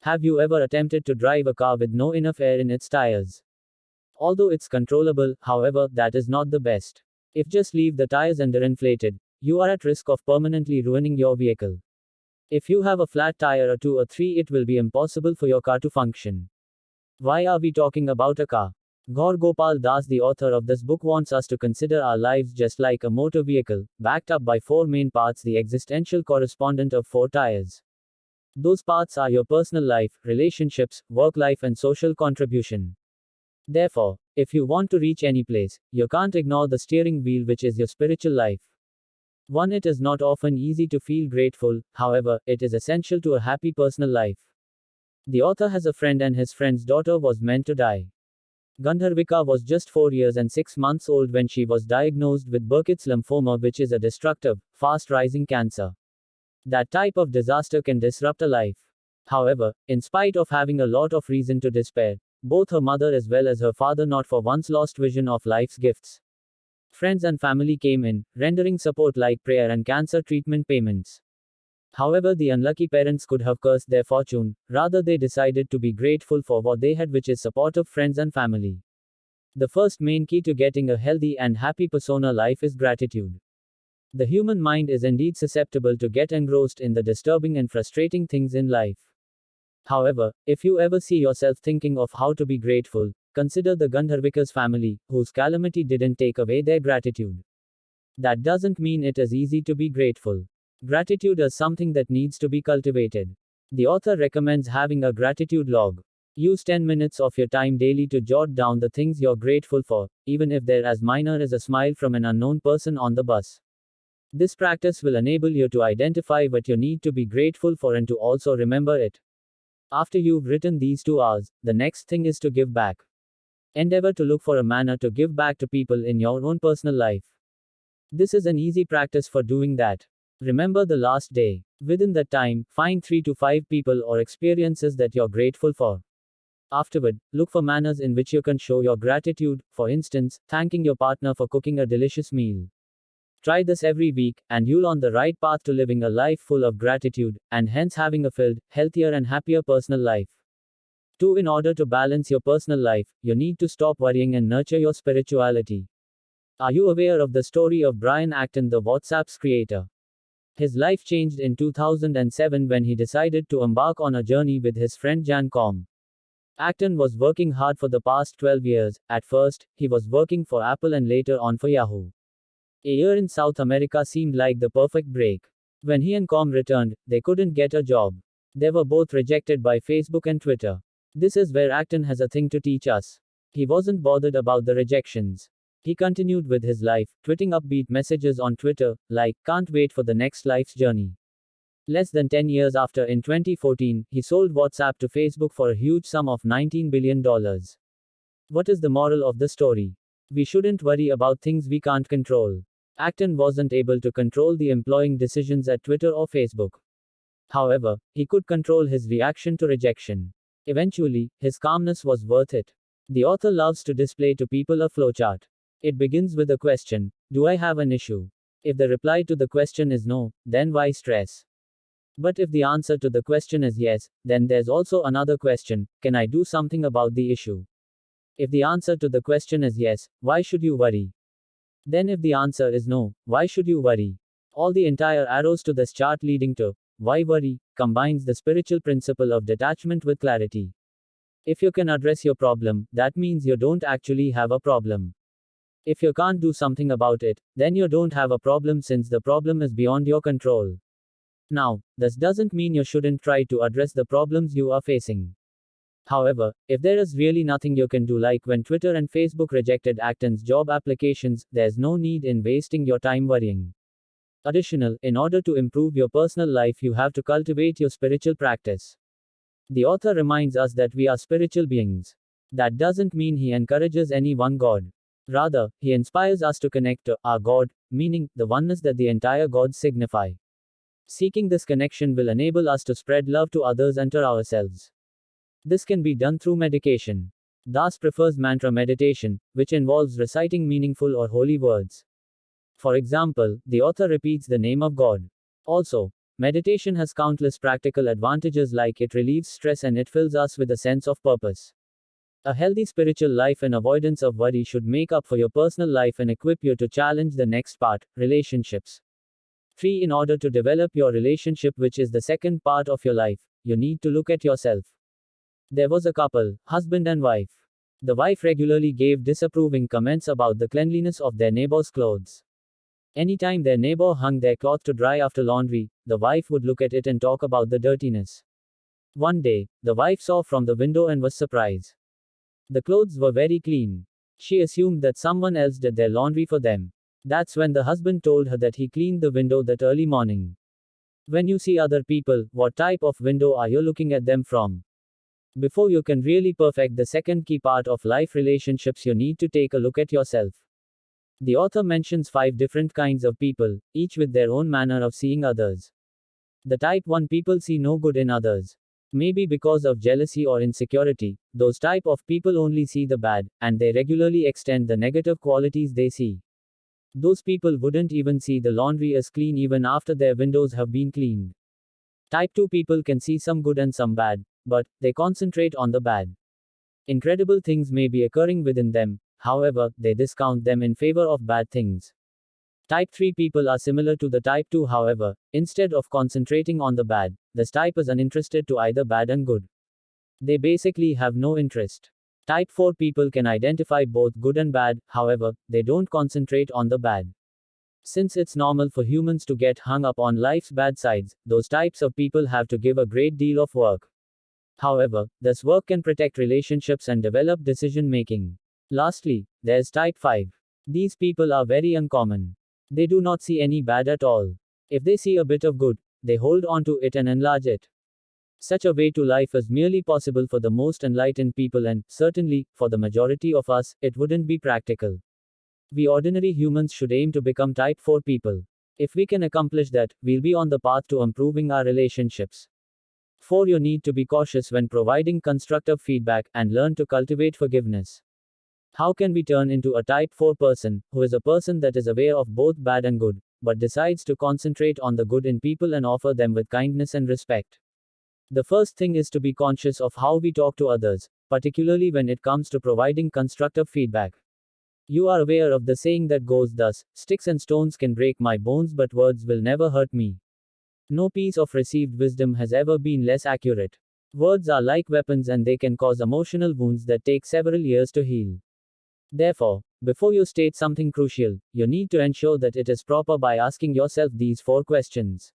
Have you ever attempted to drive a car with no enough air in its tires? Although it's controllable, however, that is not the best. If just leave the tires underinflated, you are at risk of permanently ruining your vehicle. If you have a flat tire or two or three, it will be impossible for your car to function. Why are we talking about a car? Gaur Gopal Das, the author of this book, wants us to consider our lives just like a motor vehicle, backed up by four main parts, the existential correspondent of four tires. Those parts are your personal life, relationships, work life, and social contribution. Therefore, if you want to reach any place, you can't ignore the steering wheel, which is your spiritual life. 1. It is not often easy to feel grateful, however, it is essential to a happy personal life. The author has a friend, and his friend's daughter was meant to die. Gandharvika was just 4 years and 6 months old when she was diagnosed with Burkitt's lymphoma, which is a destructive, fast-rising cancer. That type of disaster can disrupt a life. However, in spite of having a lot of reason to despair, both her mother as well as her father not for once lost vision of life's gifts. Friends and family came in, rendering support like prayer and cancer treatment payments. However, the unlucky parents could have cursed their fortune, rather they decided to be grateful for what they had, which is supportive friends and family. The first main key to getting a healthy and happy persona life is gratitude. The human mind is indeed susceptible to get engrossed in the disturbing and frustrating things in life. However, if you ever see yourself thinking of how to be grateful, consider the Gandharvika's family, whose calamity didn't take away their gratitude. That doesn't mean it is easy to be grateful. Gratitude is something that needs to be cultivated. The author recommends having a gratitude log. Use 10 minutes of your time daily to jot down the things you're grateful for, even if they're as minor as a smile from an unknown person on the bus. This practice will enable you to identify what you need to be grateful for and to also remember it. After you've written these 2 hours, the next thing is to give back. Endeavor to look for a manner to give back to people in your own personal life. This is an easy practice for doing that. Remember the last day. Within that time, find 3 to 5 people or experiences that you're grateful for. Afterward, look for manners in which you can show your gratitude, for instance, thanking your partner for cooking a delicious meal. Try this every week, and you'll on the right path to living a life full of gratitude, and hence having a filled, healthier and happier personal life. 2. In order to balance your personal life, you need to stop worrying and nurture your spirituality. Are you aware of the story of Brian Acton, the WhatsApp's creator? His life changed in 2007 when he decided to embark on a journey with his friend Jan Koum. Acton was working hard for the past 12 years. At first, he was working for Apple and later on for Yahoo. A year in South America seemed like the perfect break. When he and Koum returned, they couldn't get a job. They were both rejected by Facebook and Twitter. This is where Acton has a thing to teach us. He wasn't bothered about the rejections. He continued with his life, tweeting upbeat messages on Twitter, like, "Can't wait for the next life's journey." Less than 10 years after, in 2014, he sold WhatsApp to Facebook for a huge sum of $19 billion. What is the moral of the story? We shouldn't worry about things we can't control. Acton wasn't able to control the employing decisions at Twitter or Facebook. However, he could control his reaction to rejection. Eventually, his calmness was worth it. The author loves to display to people a flowchart. It begins with a question: do I have an issue? If the reply to the question is no, then why stress? But if the answer to the question is yes, then there's also another question: can I do something about the issue? If the answer to the question is yes, why should you worry? Then if the answer is no, why should you worry? All the entire arrows to this chart leading to why worry combines the spiritual principle of detachment with clarity. If you can address your problem, that means you don't actually have a problem. If you can't do something about it, then you don't have a problem, since the problem is beyond your control. Now, this doesn't mean you shouldn't try to address the problems you are facing. However, if there is really nothing you can do, like when Twitter and Facebook rejected Acton's job applications, there's no need in wasting your time worrying. Additional, in order to improve your personal life, you have to cultivate your spiritual practice. The author reminds us that we are spiritual beings. That doesn't mean he encourages any one God. Rather, he inspires us to connect to our God, meaning the oneness that the entire gods signify. Seeking this connection will enable us to spread love to others and to ourselves. This can be done through meditation. Das prefers mantra meditation, which involves reciting meaningful or holy words. For example, the author repeats the name of God. Also, Meditation has countless practical advantages like it relieves stress and it fills us with a sense of purpose. A healthy spiritual life and avoidance of worry should make up for your personal life and equip you to challenge the next part, relationships. 3. In order to develop your relationship, which is the second part of your life, you need to look at yourself. There was a couple, husband and wife. The wife regularly gave disapproving comments about the cleanliness of their neighbor's clothes. Anytime their neighbor hung their cloth to dry after laundry, the wife would look at it and talk about the dirtiness. One day, the wife saw from the window and was surprised. The clothes were very clean. She assumed that someone else did their laundry for them. That's when the husband told her that he cleaned the window that early morning. When you see other people, what type of window are you looking at them from? Before you can really perfect the second key part of life, relationships, you need to take a look at yourself. The author mentions 5 different kinds of people, each with their own manner of seeing others. The type 1 people see no good in others. Maybe because of jealousy or insecurity, those type of people only see the bad, and they regularly extend the negative qualities they see. Those people wouldn't even see the laundry as clean even after their windows have been cleaned. Type 2 people can see some good and some bad, but they concentrate on the bad. Incredible things may be occurring within them, however, they discount them in favor of bad things. Type 3 people are similar to the type 2, however, instead of concentrating on the bad, this type is uninterested to either bad and good. They basically have no interest. Type 4 people can identify both good and bad, however, they don't concentrate on the bad. Since it's normal for humans to get hung up on life's bad sides, those types of people have to give a great deal of work. However, this work can protect relationships and develop decision making. Lastly, there's type 5. These people are very uncommon. They do not see any bad at all. If they see a bit of good, they hold on to it and enlarge it. Such a way to life is merely possible for the most enlightened people, and, certainly, for the majority of us, it wouldn't be practical. We ordinary humans should aim to become type 4 people. If we can accomplish that, we'll be on the path to improving our relationships. 4. You need to be cautious when providing constructive feedback, and learn to cultivate forgiveness. How can we turn into a type 4 person, who is a person that is aware of both bad and good, but decides to concentrate on the good in people and offer them with kindness and respect? The first thing is to be conscious of how we talk to others, particularly when it comes to providing constructive feedback. You are aware of the saying that goes thus: sticks and stones can break my bones, but words will never hurt me. No piece of received wisdom has ever been less accurate. Words are like weapons and they can cause emotional wounds that take several years to heal. Therefore, before you state something crucial, you need to ensure that it is proper by asking yourself these 4 questions.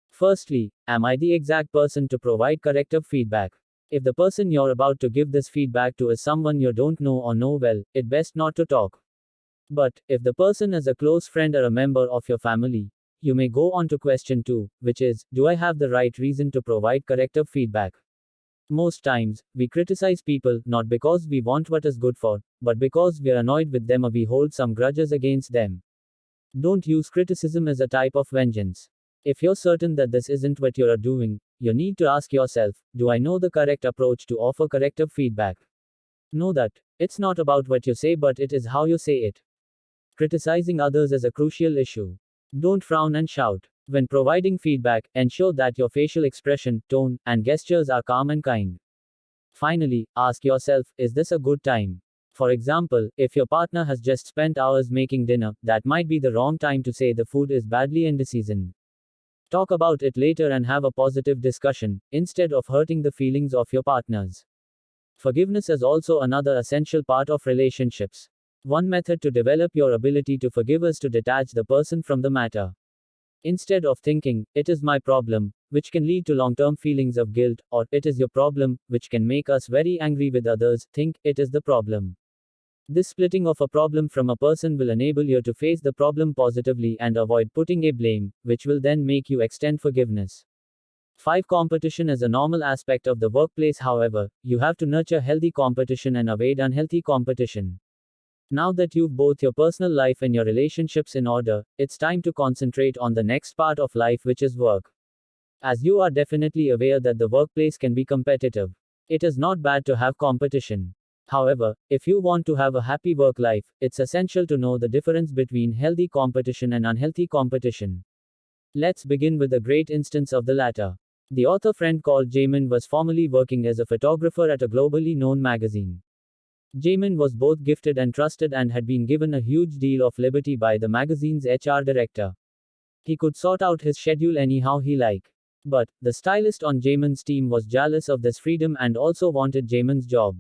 Firstly, am I the exact person to provide corrective feedback? If the person you're about to give this feedback to is someone you don't know or know well, it's best not to talk. But, if the person is a close friend or a member of your family, you may go on to question 2, which is, do I have the right reason to provide corrective feedback? Most times, we criticize people not because we want what is good for, but because we are annoyed with them or we hold some grudges against them. Don't use criticism as a type of vengeance. If you're certain that this isn't what you are doing, you need to ask yourself, do I know the correct approach to offer corrective feedback? Know that it's not about what you say, but it is how you say it. Criticizing others is a crucial issue. Don't frown and shout. When providing feedback, ensure that your facial expression, tone, and gestures are calm and kind. Finally, ask yourself, is this a good time? For example, if your partner has just spent hours making dinner, that might be the wrong time to say the food is badly unseasoned. Talk about it later and have a positive discussion, instead of hurting the feelings of your partners. Forgiveness is also another essential part of relationships. One method to develop your ability to forgive is to detach the person from the matter. Instead of thinking, it is my problem, which can lead to long-term feelings of guilt, or it is your problem, which can make us very angry with others, think, it is the problem. This splitting of a problem from a person will enable you to face the problem positively and avoid putting a blame, which will then make you extend forgiveness. 5. Competition is a normal aspect of the workplace, however, you have to nurture healthy competition and avoid unhealthy competition. Now that you've both your personal life and your relationships in order, it's time to concentrate on the next part of life, which is work. As you are definitely aware that the workplace can be competitive. It is not bad to have competition. However, if you want to have a happy work life, it's essential to know the difference between healthy competition and unhealthy competition. Let's begin with a great instance of the latter. The author friend called Jamin was formerly working as a photographer at a globally known magazine. Jamin was both gifted and trusted and had been given a huge deal of liberty by the magazine's HR director. He could sort out his schedule anyhow he liked. But, the stylist on Jamin's team was jealous of this freedom and also wanted Jamin's job.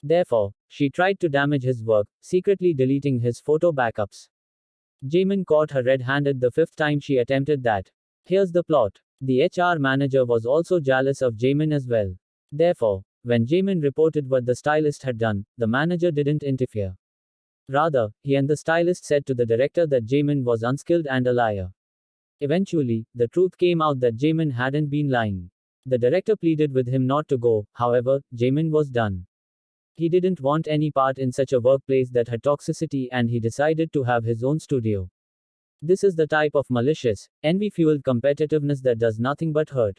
Therefore, she tried to damage his work, secretly deleting his photo backups. Jamin caught her red-handed the fifth time she attempted that. Here's the plot. The HR manager was also jealous of Jamin as well. Therefore, when Jamin reported what the stylist had done, the manager didn't interfere. Rather, he and the stylist said to the director that Jamin was unskilled and a liar. Eventually, the truth came out that Jamin hadn't been lying. The director pleaded with him not to go, however, Jamin was done. He didn't want any part in such a workplace that had toxicity and he decided to have his own studio. This is the type of malicious, envy-fueled competitiveness that does nothing but hurt.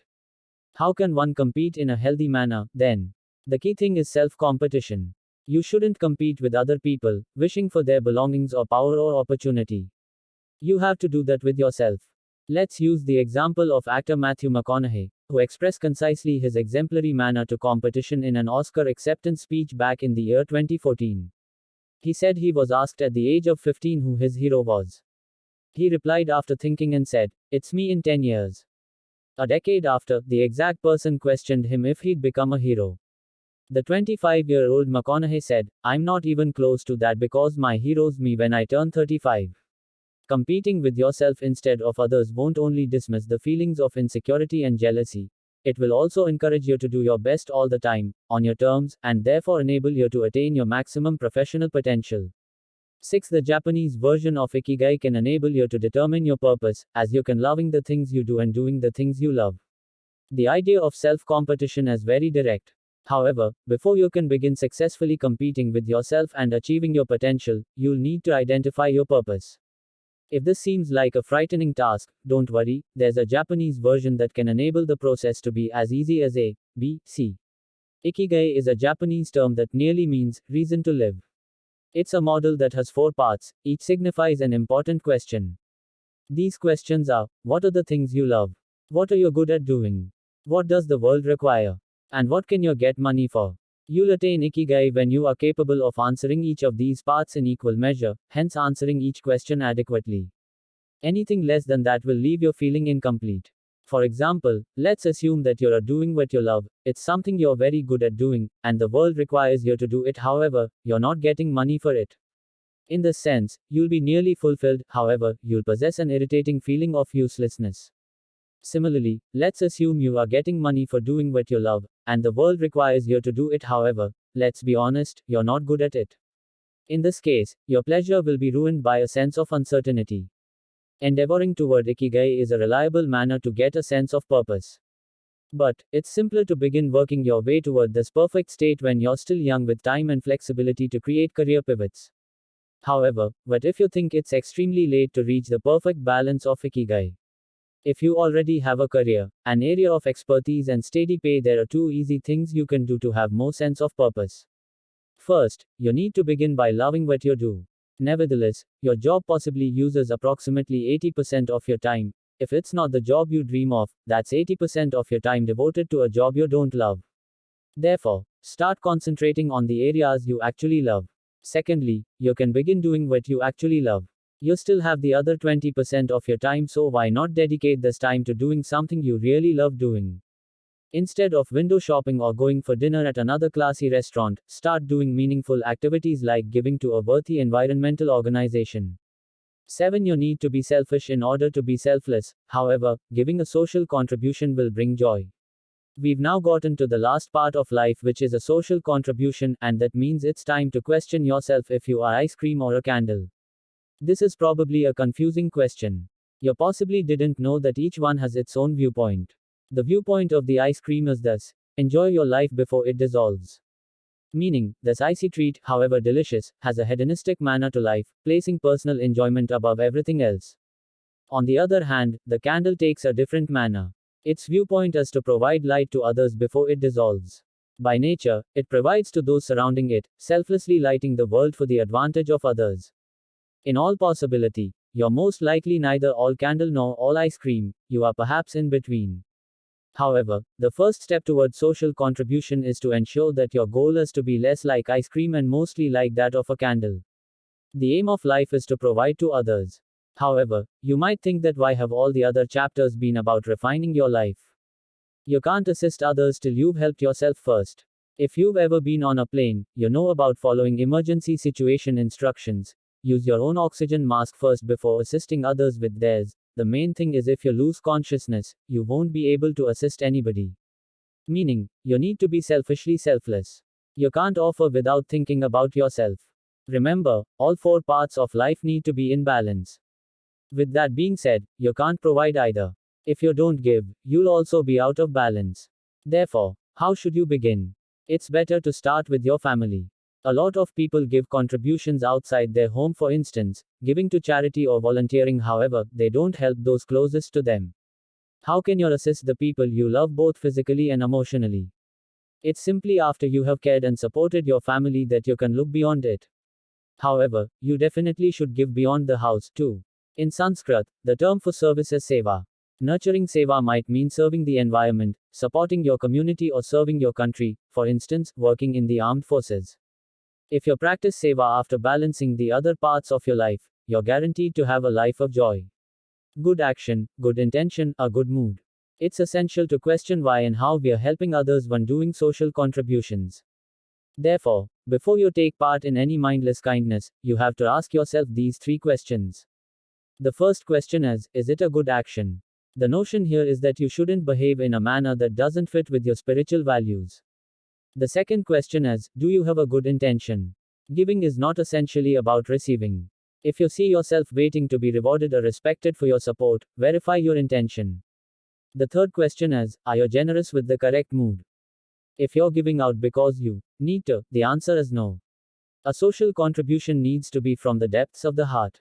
How can one compete in a healthy manner, then? The key thing is self-competition. You shouldn't compete with other people, wishing for their belongings or power or opportunity. You have to do that with yourself. Let's use the example of actor Matthew McConaughey, who expressed concisely his exemplary manner to competition in an Oscar acceptance speech back in the year 2014. He said he was asked at the age of 15 who his hero was. He replied after thinking and said, "It's me in 10 years." A decade after, the exact person questioned him if he'd become a hero. The 25-year-old McConaughey said, "I'm not even close to that because my hero's me when I turn 35. Competing with yourself instead of others won't only dismiss the feelings of insecurity and jealousy, it will also encourage you to do your best all the time, on your terms, and therefore enable you to attain your maximum professional potential." 6. The Japanese version of Ikigai can enable you to determine your purpose, as you can loving the things you do and doing the things you love. The idea of self-competition is very direct. However, before you can begin successfully competing with yourself and achieving your potential, you'll need to identify your purpose. If this seems like a frightening task, don't worry, there's a Japanese version that can enable the process to be as easy as A, B, C. Ikigai is a Japanese term that nearly means reason to live. It's a model that has 4 parts, each signifies an important question. These questions are: what are the things you love? What are you good at doing? What does the world require? And what can you get money for? You'll attain Ikigai when you are capable of answering each of these parts in equal measure, hence answering each question adequately. Anything less than that will leave you feeling incomplete. For example, let's assume that you're doing what you love, it's something you're very good at doing, and the world requires you to do it, however, you're not getting money for it. In this sense, you'll be nearly fulfilled, however, you'll possess an irritating feeling of uselessness. Similarly, let's assume you are getting money for doing what you love, and the world requires you to do it, however, let's be honest, you're not good at it. In this case, your pleasure will be ruined by a sense of uncertainty. Endeavoring toward Ikigai is a reliable manner to get a sense of purpose. But, it's simpler to begin working your way toward this perfect state when you're still young with time and flexibility to create career pivots. However, what if you think it's extremely late to reach the perfect balance of Ikigai? If you already have a career, an area of expertise and steady pay, there are 2 easy things you can do to have more sense of purpose. First, you need to begin by loving what you do. Nevertheless, your job possibly uses approximately 80% of your time. If it's not the job you dream of, that's 80% of your time devoted to a job you don't love. Therefore, start concentrating on the areas you actually love. Secondly, you can begin doing what you actually love. You still have the other 20% of your time, so why not dedicate this time to doing something you really love doing? Instead of window shopping or going for dinner at another classy restaurant, start doing meaningful activities like giving to a worthy environmental organization. 7. You need to be selfish in order to be selfless, however, giving a social contribution will bring joy. We've now gotten to the last part of life, which is a social contribution, and that means it's time to question yourself if you are ice cream or a candle. This is probably a confusing question. You possibly didn't know that each one has its own viewpoint. The viewpoint of the ice cream is this: enjoy your life before it dissolves. Meaning, this icy treat, however delicious, has a hedonistic manner to life, placing personal enjoyment above everything else. On the other hand, the candle takes a different manner. Its viewpoint is to provide light to others before it dissolves. By nature, it provides to those surrounding it, selflessly lighting the world for the advantage of others. In all possibility, you're most likely neither all candle nor all ice cream, you are perhaps in between. However, the first step towards social contribution is to ensure that your goal is to be less like ice cream and mostly like that of a candle. The aim of life is to provide to others. However, you might think that why have all the other chapters been about refining your life? You can't assist others till you've helped yourself first. If you've ever been on a plane, you know about following emergency situation instructions. Use your own oxygen mask first before assisting others with theirs. The main thing is if you lose consciousness, you won't be able to assist anybody. Meaning, you need to be selfishly selfless. You can't offer without thinking about yourself. Remember, all four parts of life need to be in balance. With that being said, you can't provide either. If you don't give, you'll also be out of balance. Therefore, how should you begin? It's better to start with your family. A lot of people give contributions outside their home, for instance, giving to charity or volunteering, however, they don't help those closest to them. How can you assist the people you love both physically and emotionally? It's simply after you have cared and supported your family that you can look beyond it. However, you definitely should give beyond the house, too. In Sanskrit, the term for service is seva. Nurturing seva might mean serving the environment, supporting your community, or serving your country, for instance, working in the armed forces. If you practice seva after balancing the other parts of your life, you're guaranteed to have a life of joy. Good action, good intention, a good mood. It's essential to question why and how we are helping others when doing social contributions. Therefore, before you take part in any mindless kindness, you have to ask yourself these three questions. The first question is it a good action? The notion here is that you shouldn't behave in a manner that doesn't fit with your spiritual values. The second question is, do you have a good intention? Giving is not essentially about receiving. If you see yourself waiting to be rewarded or respected for your support, verify your intention. The third question is, are you generous with the correct mood? If you're giving out because you need to, the answer is no. A social contribution needs to be from the depths of the heart.